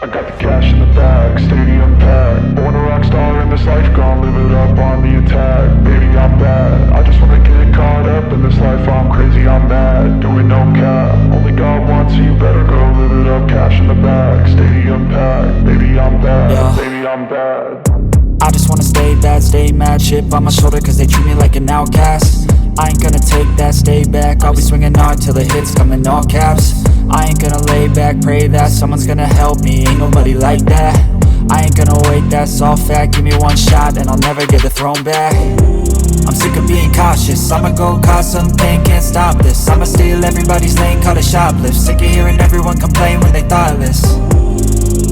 I got the cash in the bag, stadium packed. Born a rock star in this life, gon' live it up on the attack. Baby, I'm bad, I just wanna get caught up in this life. I'm crazy, I'm mad, doing no cap. Only God wants, so you better go live it up. Cash in the bag, stadium packed. Baby, I'm bad, Yeah. baby, I'm bad. I just wanna stay bad, stay mad. Chip on my shoulder cause they treat me like an outcast. I ain't gonna take that, stay back. I'll be swinging hard till the hits come in all caps. I ain't gonna lay back, pray that someone's gonna help me. Ain't nobody like that. I ain't gonna wait, that's all fact. Give me one shot and I'll never get the throne back. I'm sick of being cautious, I'ma go cause something, can't stop this. I'ma steal everybody's lane, call it shoplift. Sick of hearing everyone complain when they thoughtless.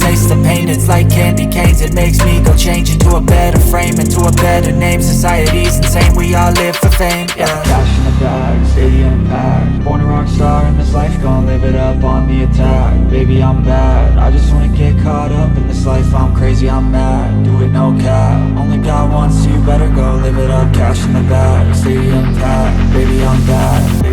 Taste the pain, it's like candy canes. It makes me go change into a better frame, into a better name. Society's insane, we all live for fame, yeah. Cash in the bag, stadium packed. Born a rock star in this life, gon' live it up on the attack. Baby, I'm bad, I just wanna get caught up in this life. I'm crazy, I'm mad, do it no cap. Only God wants, so you better go live it up. Cash in the bag, stadium packed. Baby, I'm bad.